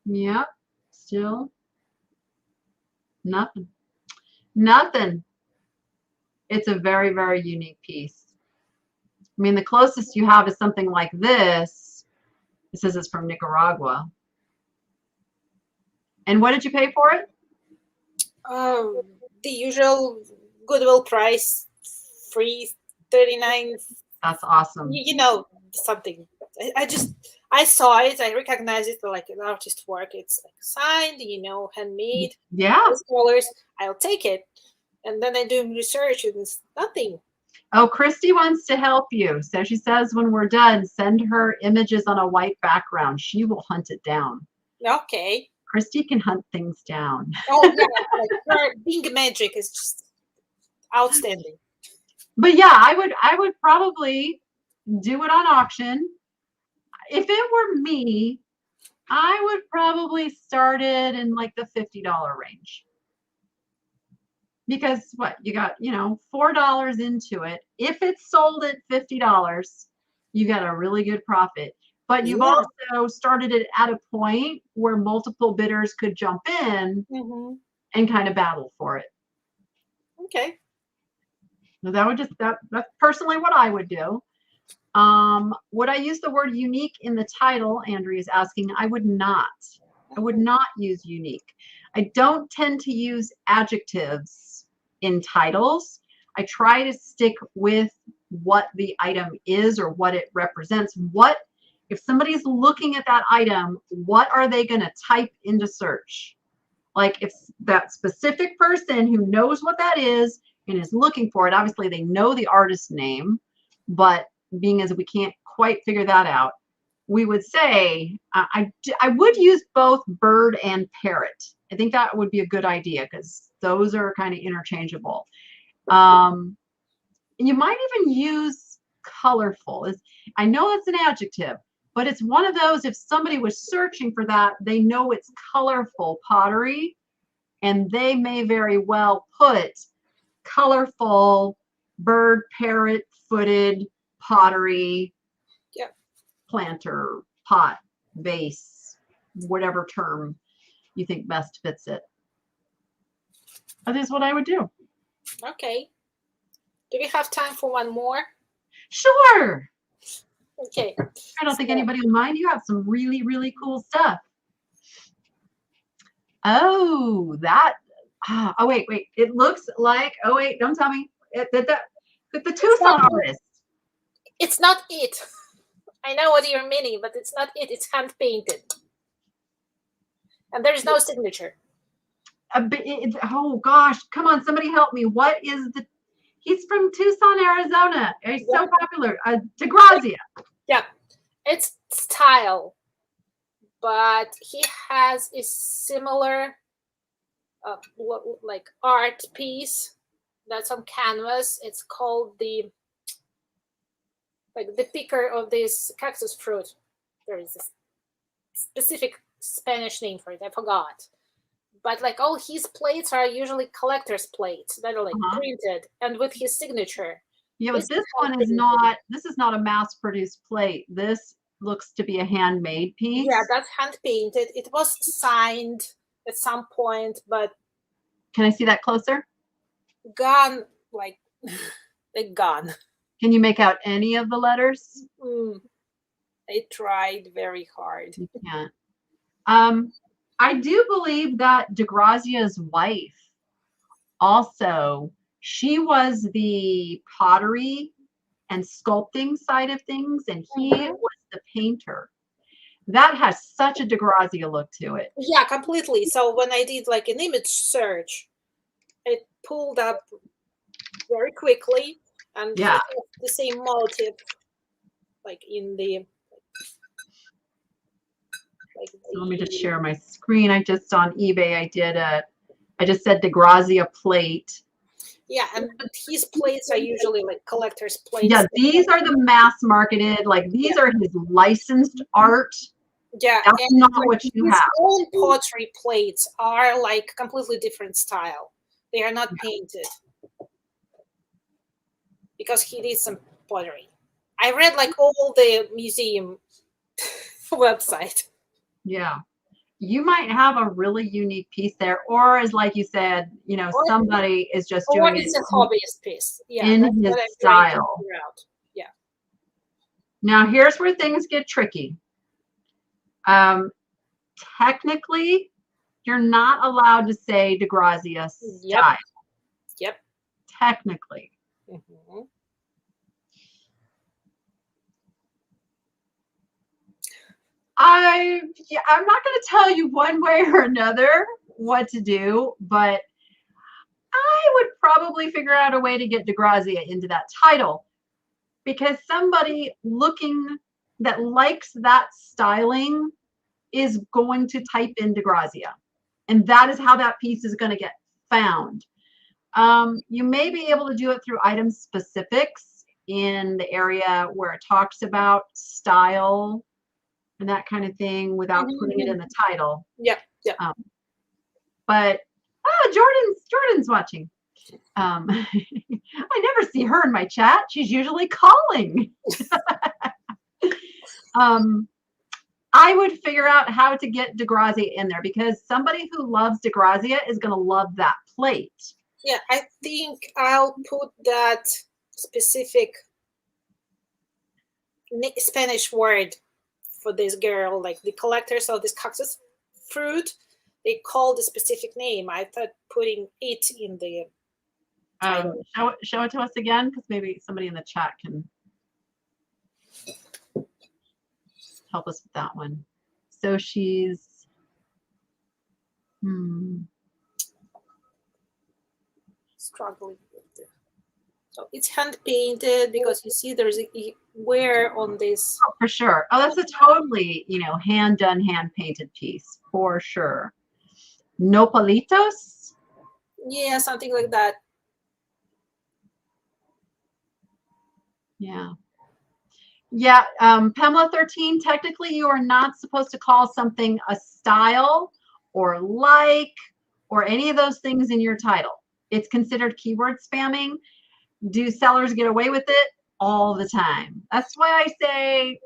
Yep. Still nothing. Nothing. It's a very, very unique piece. I mean, the closest you have is something like this. It says it's from Nicaragua. And what did you pay for it? The usual Goodwill price, $3.39. That's awesome. Something I saw it. I recognized it like an artist work. It's like signed, handmade. Yeah. Those colors. I'll take it. And then I do research and it's nothing. Oh, Christy wants to help you. So she says when we're done, send her images on a white background. She will hunt it down. Okay. Christy can hunt things down. Oh yeah, like her being magic is just outstanding. But yeah, I would probably do it on auction. If it were me, I would probably start it in like the $50 range. Because what you got, $4 into it. If it's sold at $50, you got a really good profit. But you've also started it at a point where multiple bidders could jump in and kind of battle for it. Okay. So that's personally what I would do. Would I use the word unique in the title? Andrea is asking. I would not. I would not use unique. I don't tend to use adjectives in titles. I try to stick with what the item is or what it represents. What if somebody's looking at that item, what are they going to type into search? Like if that specific person who knows what that is and is looking for it, obviously they know the artist name, but being as we can't quite figure that out, we would say, I would use both bird and parrot. I think that would be a good idea because those are kind of interchangeable. And you might even use colorful. I know it's an adjective, but it's one of those, if somebody was searching for that, they know it's colorful pottery, and they may very well put colorful bird, parrot, footed pottery, planter, pot, vase, whatever term you think best fits it. That is what I would do. Okay. Do we have time for one more? Sure. Okay. I don't think anybody will mind. You have some really, really cool stuff. Oh, wait. It looks like, oh, wait, don't tell me. The Tucson artist. It's not it. I know what you're meaning, but it's not it. It's hand painted. And there's no signature. Oh, gosh. Come on, somebody help me. What is he's from Tucson, Arizona. He's so popular. DeGrazia. Yeah. It's style. But he has a similar like art piece that's on canvas. It's called the picker of this cactus fruit. There is a specific Spanish name for it. I forgot. But like all his plates are usually collector's plates that are like printed and with his signature. Yeah, but this one is not. This is not a mass-produced plate. This looks to be a handmade piece. Yeah, that's hand painted. It was signed at some point, but can I see that closer? Gone, like gone. Can you make out any of the letters? I tried very hard. You can't. I do believe that DeGrazia's wife also, she was the pottery and sculpting side of things, and he was the painter. That has such a DeGrazia look to it. Yeah, completely. So when I did like an image search, it pulled up very quickly, and the same motif, like in the. Let me just share my screen. I just on eBay, I just said DeGrazia plate. Yeah, and his plates are usually like collector's plates. Yeah, these are the mass marketed, like these are his licensed art. Yeah, that's not what you have. His own pottery plates are like completely different style. They are not painted because he did some pottery. I read like all the museum website. Yeah. You might have a really unique piece there, or as like you said, somebody is just doing it's a hobbyist piece. Yeah, in his style. Yeah. Now here's where things get tricky. Technically, you're not allowed to say DeGrazia style. Yep. Technically. I'm not going to tell you one way or another what to do, but I would probably figure out a way to get DeGrazia into that title, because somebody looking that likes that styling is going to type in DeGrazia, and that is how that piece is going to get found. You may be able to do it through item specifics in the area where it talks about style and that kind of thing without putting it in the title. Yeah, yeah. But Jordan's watching. I never see her in my chat. She's usually calling. I would figure out how to get DeGrazia in there, because somebody who loves DeGrazia is going to love that plate. Yeah, I think I'll put that specific Spanish word for this girl, like the collectors of this cactus fruit. They call the specific name. I thought putting it in the title. Show it to us again, because maybe somebody in the chat can help us with that one. So she's struggling with it. So it's hand painted, because you see there's a wear on this. Oh, for sure. Oh, that's a totally, hand done, hand painted piece for sure. Nopalitos? Yeah, something like that. Yeah. Yeah, Pamela 13, technically you are not supposed to call something a style or like or any of those things in your title. It's considered keyword spamming. Do sellers get away with it? All the time. That's why I say,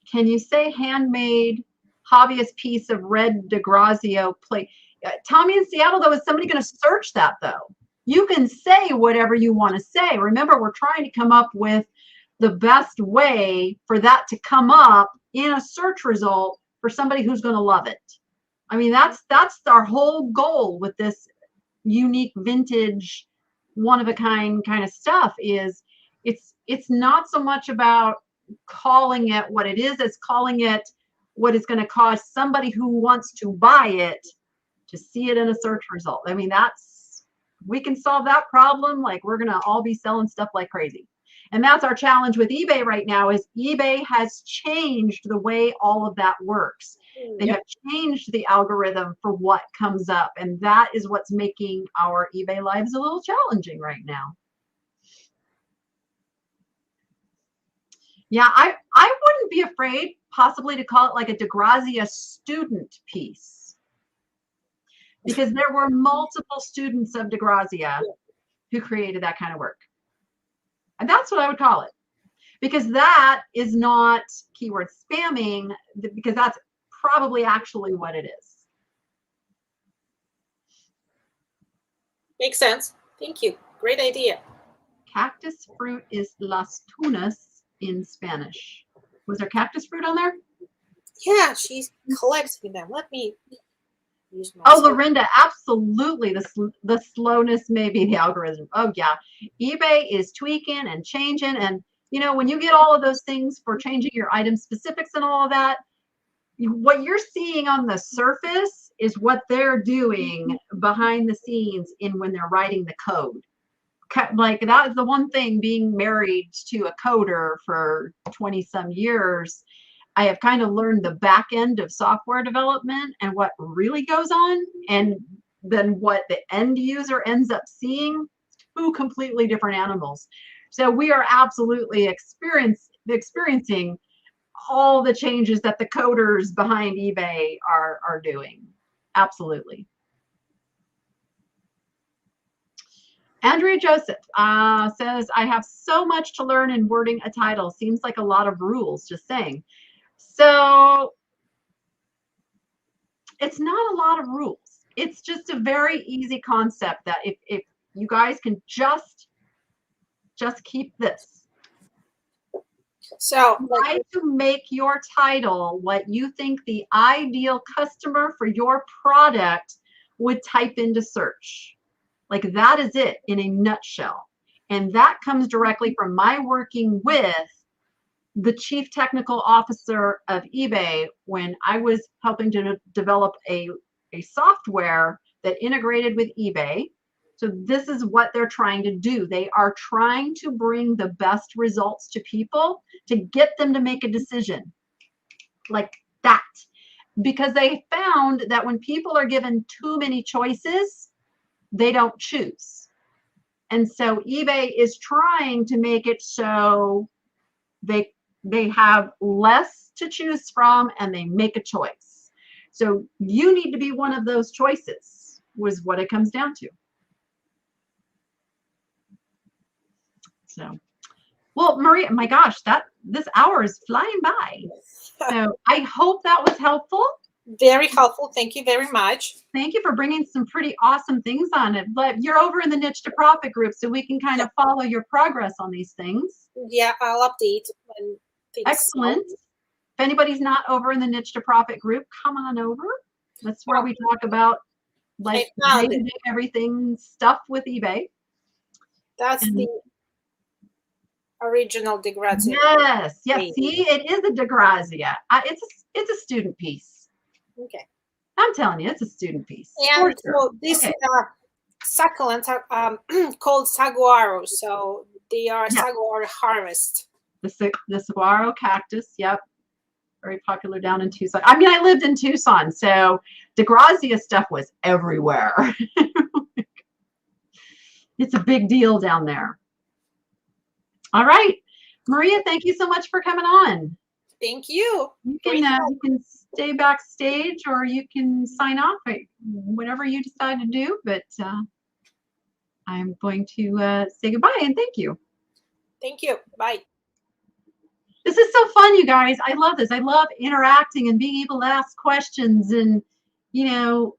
can you say handmade hobbyist piece of red DeGrazia plate? Tommy in Seattle, though, is somebody going to search that, though? You can say whatever you want to say. Remember, we're trying to come up with the best way for that to come up in a search result for somebody who's going to love it. I mean, that's our whole goal with this unique vintage, one-of-a-kind kind of stuff. Is it's not so much about calling it what it is as calling it what is going to cause somebody who wants to buy it to see it in a search result. I mean, we can solve that problem. Like, we're going to all be selling stuff like crazy. And that's our challenge with eBay right now, is eBay has changed the way all of that works. They have changed the algorithm for what comes up. And that is what's making our eBay lives a little challenging right now. Yeah, I wouldn't be afraid possibly to call it like a DeGrazia student piece, because there were multiple students of DeGrazia who created that kind of work. And that's what I would call it, because that is not keyword spamming, because that's probably actually what it is. Makes sense. Thank you. Great idea. Cactus fruit is las tunas in Spanish. Was there cactus fruit on there? Yeah, she's collecting them. Let me use my. Oh, Lorinda, absolutely. The slowness may be the algorithm. Oh, yeah. eBay is tweaking and changing. And, when you get all of those things for changing your item specifics and all of that, what you're seeing on the surface is what they're doing behind the scenes when they're writing the code. Like, that is the one thing, being married to a coder for 20 some years, I have kind of learned the back end of software development and what really goes on, and then what the end user ends up seeing. Two completely different animals. So we are absolutely experiencing all the changes that the coders behind eBay are doing. Absolutely. Andrea Joseph says, I have so much to learn in wording a title. Seems like a lot of rules, just saying. So it's not a lot of rules. It's just a very easy concept that if you guys can just keep this. So try to make your title what you think the ideal customer for your product would type into search. Like, that is it in a nutshell. And that comes directly from my working with the chief technical officer of eBay when I was helping to develop a software that integrated with eBay. So this is what they're trying to do. They are trying to bring the best results to people to get them to make a decision like that. Because they found that when people are given too many choices, they don't choose. And so eBay is trying to make it so they have less to choose from and they make a choice. So you need to be one of those choices, was what it comes down to. So, well, Maria, my gosh, this hour is flying by. So I hope that was helpful. Very helpful. Thank you very much. Thank you for bringing some pretty awesome things on it. But you're over in the Niche to Profit group, so we can kind of follow your progress on these things. Yeah, I'll update when things. Excellent. If anybody's not over in the Niche to Profit group, come on over. That's where we talk about like day-to-day everything stuff with eBay. That's the original DeGrazia. Yes, yes. See, it is a DeGrazia. It's a student piece. Okay. I'm telling you, it's a student piece. And so these succulents are called saguaro. So they are saguaro harvest. The saguaro cactus. Yep. Very popular down in Tucson. I mean, I lived in Tucson, so DeGrazia stuff was everywhere. It's a big deal down there. All right, Maria, thank you so much for coming on. Thank you. You can stay backstage or you can sign off, whatever you decide to do. But I'm going to say goodbye and thank you. Thank you. Bye. This is so fun, you guys. I love this. I love interacting and being able to ask questions and, you know,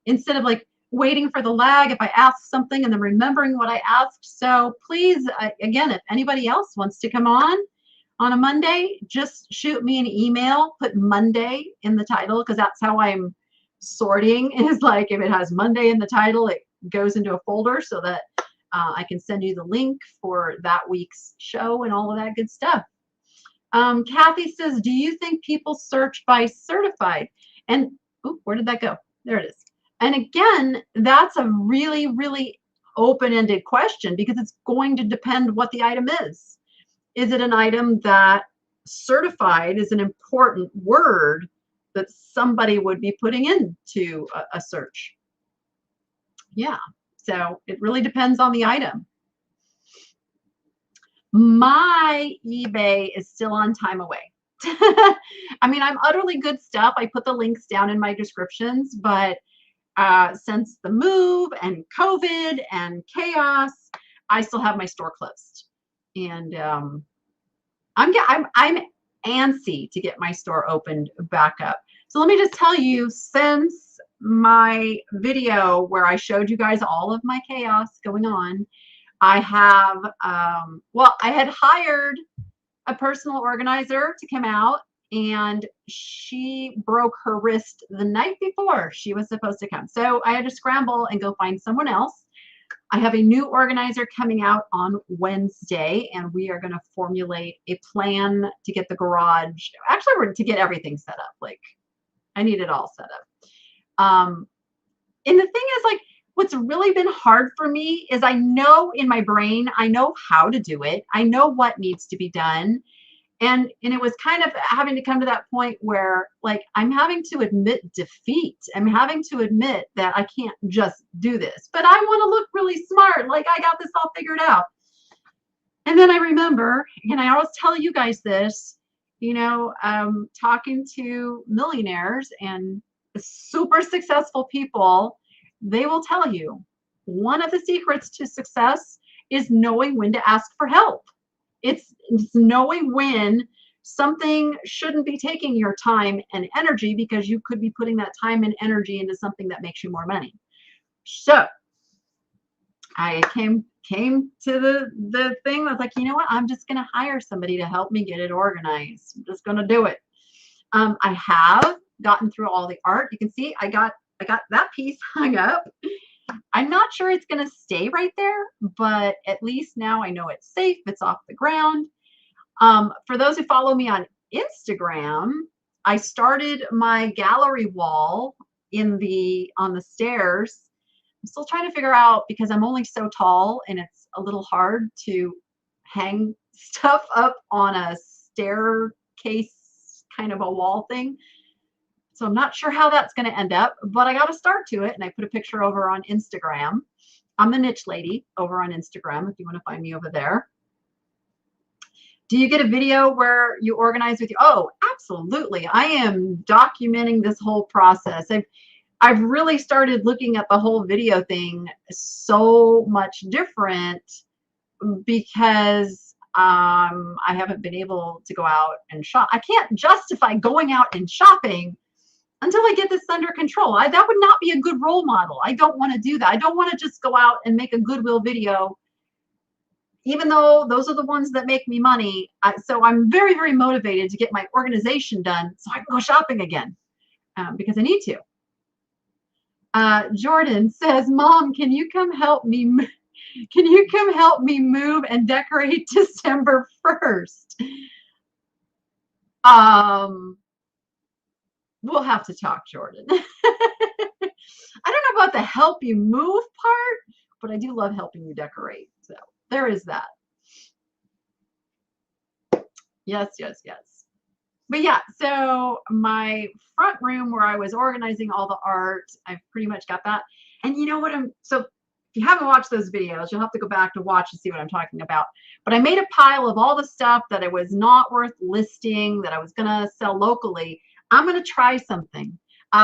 instead of like waiting for the lag if I ask something and then remembering what I asked. So please, again, if anybody else wants to come on a Monday, just shoot me an email, put Monday in the title, because that's how I'm sorting, is like if it has Monday in the title, it goes into a folder so that I can send you the link for that week's show and all of that good stuff. Kathy says, do you think people search by certified? And where did that go? There it is. And again, that's a really, really open-ended question because it's going to depend what the item is. Is it an item that certified is an important word that somebody would be putting into a search? Yeah, so it really depends on the item. My eBay is still on time away. I mean, I'm utterly good stuff. I put the links down in my descriptions, but since the move and COVID and chaos, I still have my store closed. And I'm antsy to get my store opened back up. So let me just tell you, since my video where I showed you guys all of my chaos going on, I have, well, I had hired a personal organizer to come out, and she broke her wrist the night before she was supposed to come. So I had to scramble and go find someone else. I have a new organizer coming out on Wednesday, and we are going to formulate a plan to get the garage. Actually, we're to get everything set up. Like, I need it all set up. And the thing is, like, what's really been hard for me is I know in my brain, I know how to do it. I know what needs to be done. And it was kind of having to come to that point where, like, I'm having to admit defeat. I'm having to admit that I can't just do this, but I want to look really smart. Like, I got this all figured out. And then I remember, and I always tell you guys this, you know, talking to millionaires and super successful people, they will tell you one of the secrets to success is knowing when to ask for help. It's knowing when something shouldn't be taking your time and energy because you could be putting that time and energy into something that makes you more money. So I came to the thing that's like, you know what? I'm just going to hire somebody to help me get it organized. I'm just going to do it. I have gotten through all the art. You can see I got that piece hung up. I'm not sure it's going to stay right there, but at least now I know it's safe. It's off the ground. For those who follow me on Instagram, I started my gallery wall on the stairs. I'm still trying to figure out, because I'm only so tall and it's a little hard to hang stuff up on a staircase kind of a wall thing. So I'm not sure how that's going to end up, but I got a start to it, and I put a picture over on Instagram. I'm the Niche Lady over on Instagram if you want to find me over there. Do you get a video where you organize with you? Oh, absolutely. I am documenting this whole process. I've really started looking at the whole video thing so much different because I haven't been able to go out and shop. I can't justify going out and shopping until I get this under control. That would not be a good role model. I don't want to do that. I don't want to just go out and make a Goodwill video, even though those are the ones that make me money. So I'm very, very motivated to get my organization done so I can go shopping again because I need to. Jordan says, Mom, can you come help me? Can you come help me move and decorate December 1st? We'll have to talk, Jordan. I don't know about the help you move part, but I do love helping you decorate. So there is that. Yes, yes, yes. But yeah, so my front room where I was organizing all the art, I've pretty much got that. And you know what? So if you haven't watched those videos, you'll have to go back to watch and see what I'm talking about. But I made a pile of all the stuff that it was not worth listing, that I was going to sell locally. I'm going to try something.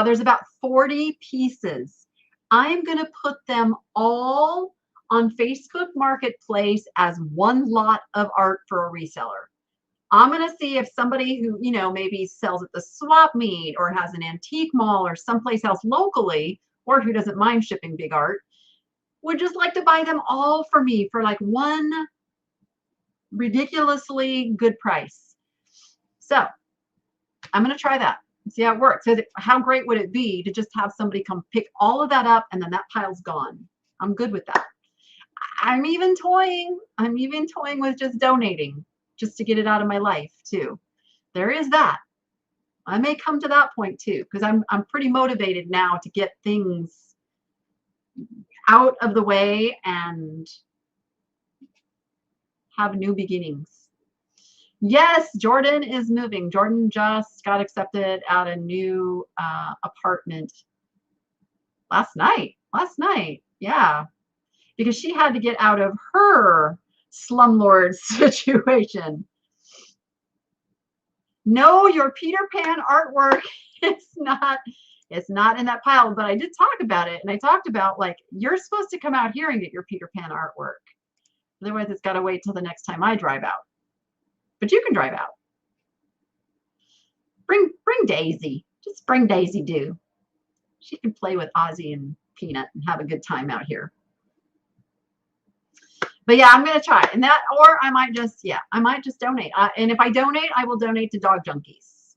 There's about 40 pieces. I'm going to put them all on Facebook Marketplace as one lot of art for a reseller. I'm going to see if somebody who, you know, maybe sells at the swap meet or has an antique mall or someplace else locally, or who doesn't mind shipping big art, would just like to buy them all for me for like one ridiculously good price. So I'm going to try that and see how it works. How great would it be to just have somebody come pick all of that up and then that pile's gone? I'm good with that. I'm even toying with just donating, just to get it out of my life too. There is that. I may come to that point too, because I'm pretty motivated now to get things out of the way and have new beginnings. Yes, Jordan is moving. Jordan just got accepted at a new apartment last night. Yeah, because she had to get out of her slumlord situation. No, your Peter Pan artwork it's not in that pile, but I did talk about it, and I talked about, like, you're supposed to come out here and get your Peter Pan artwork. Otherwise, it's got to wait till the next time I drive out. But you can drive out. Bring Daisy. Just bring Daisy do. She can play with Ozzy and Peanut and have a good time out here. But yeah, I'm going to try. And that, or I might just donate. And if I donate, I will donate to Dog Junkies.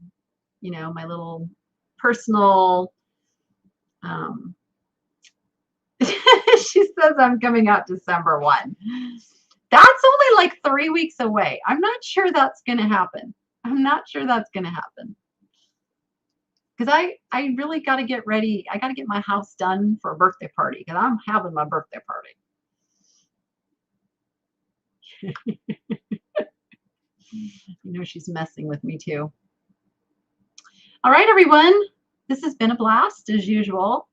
You know, my little personal, she says I'm coming out December 1. That's only like 3 weeks away. I'm not sure that's going to happen. Because I really got to get ready. I got to get my house done for a birthday party, because I'm having my birthday party. You know, she's messing with me too. All right, everyone. This has been a blast as usual.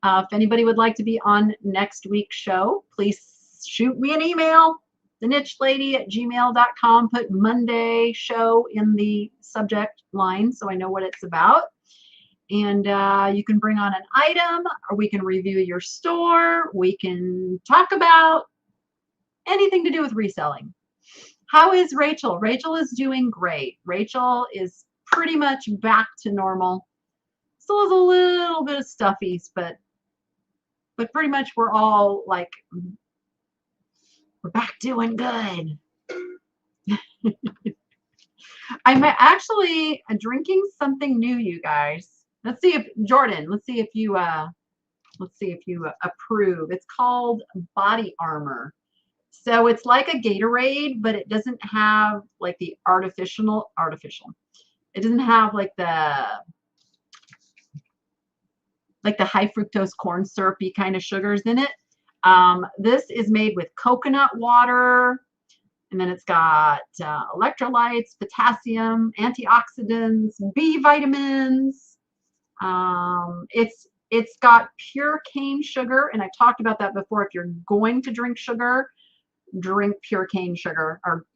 If anybody would like to be on next week's show, please shoot me an email, thenichelady@gmail.com. Put Monday show in the subject line so I know what it's about. And you can bring on an item, or we can review your store. We can talk about anything to do with reselling. How is Rachel? Rachel is doing great. Rachel is pretty much back to normal. Still has a little bit of stuffies, but pretty much we're all like, we're back doing good. I'm actually drinking something new, you guys. Let's see if, Jordan, let's see if you Let's see if you approve. It's called Body Armor. So it's like a Gatorade, but it doesn't have like the artificial. It doesn't have like the high fructose corn syrupy kind of sugars in it. This is made with coconut water, and then it's got electrolytes, potassium, antioxidants, B vitamins. It's got pure cane sugar, and I talked about that before. If you're going to drink sugar, drink pure cane sugar, or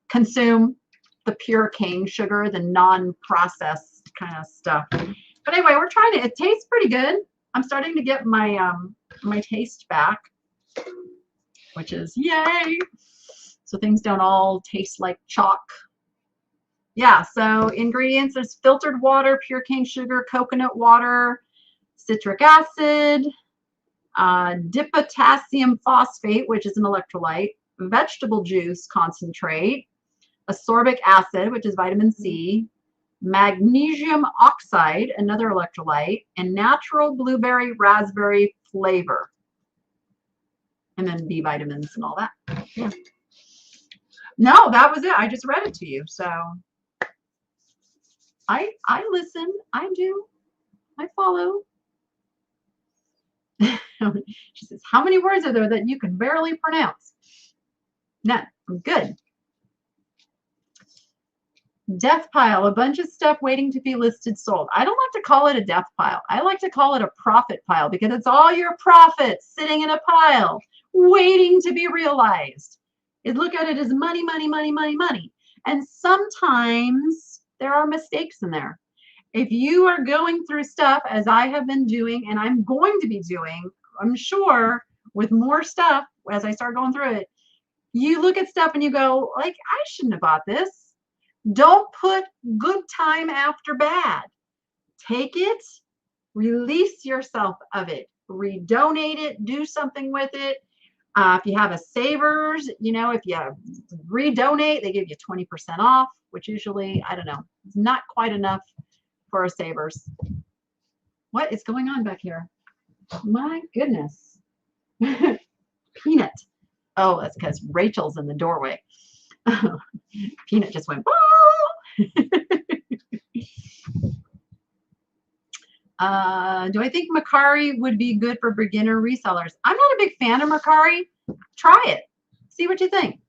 consume the pure cane sugar, the non-processed kind of stuff. But anyway, we're trying it. It tastes pretty good. I'm starting to get my my taste back, which is yay. So things don't all taste like chalk. Yeah, so ingredients, there's filtered water, pure cane sugar, coconut water, citric acid, dipotassium phosphate, which is an electrolyte, vegetable juice concentrate, ascorbic acid, which is vitamin C, magnesium oxide, another electrolyte, and natural blueberry raspberry flavor. And then B vitamins and all that. Yeah. No, that was it. I just read it to you. So I listen. I do. I follow. She says, how many words are there that you can barely pronounce? None. I'm good. Death pile, a bunch of stuff waiting to be listed, sold. I don't like to call it a death pile. I like to call it a profit pile because it's all your profits sitting in a pile waiting to be realized. Look at it as money, money, money, money, money. And sometimes there are mistakes in there. If you are going through stuff as I have been doing, and I'm going to be doing, I'm sure, with more stuff as I start going through it, you look at stuff and you go, like, I shouldn't have bought this. Don't put good time after bad. Take it, release yourself of it, redonate it, do something with it. If you have a savers, you know, if you redonate, they give you 20% off, which usually, I don't know, it's not quite enough for a savers. What is going on back here? My goodness. Peanut. Oh, that's because Rachel's in the doorway. Peanut just went, do I think Mercari would be good for beginner resellers? I'm not a big fan of Mercari. Try it. See what you think.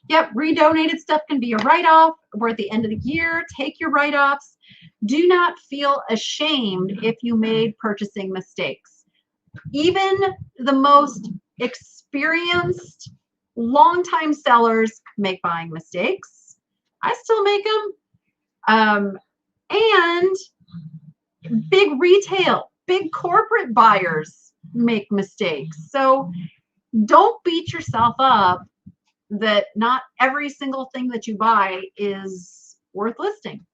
Yep, redonated stuff can be a write-off. We're at the end of the year. Take your write-offs. Do not feel ashamed if you made purchasing mistakes. Even the most experienced, long-time sellers make buying mistakes. I still make them. And big retail, big corporate buyers make mistakes. So don't beat yourself up that not every single thing that you buy is worth listing.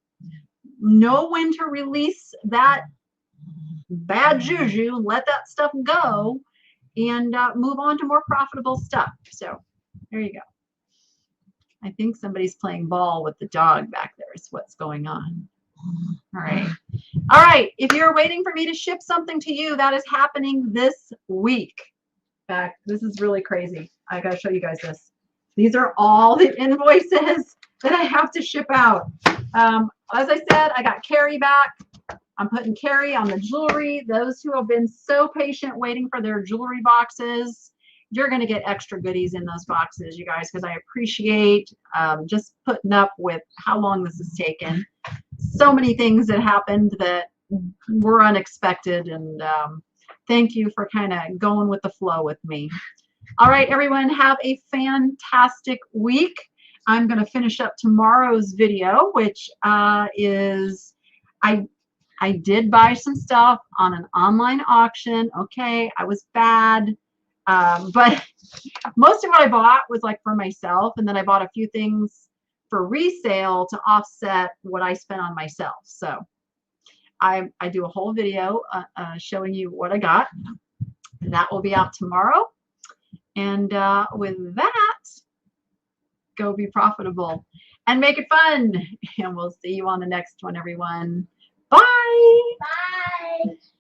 Know when to release that bad juju, let that stuff go, and move on to more profitable stuff. So there you go. I think somebody's playing ball with the dog back there is what's going on. All right. All right. If you're waiting for me to ship something to you, that is happening this week. In fact, this is really crazy. I got to show you guys this. These are all the invoices that I have to ship out. As I said, I got Carrie back. I'm putting Carrie on the jewelry. Those who have been so patient waiting for their jewelry boxes, you're going to get extra goodies in those boxes, you guys, because I appreciate just putting up with how long this has taken. So many things that happened that were unexpected, and thank you for kind of going with the flow with me. All right, everyone, have a fantastic week. I'm going to finish up tomorrow's video, which is I did buy some stuff on an online auction. Okay, I was bad. But most of what I bought was like for myself, and then I bought a few things for resale to offset what I spent on myself. So I do a whole video showing you what I got. That will be out tomorrow. And with that, go be profitable and make it fun. And we'll see you on the next one, everyone. Bye. Bye.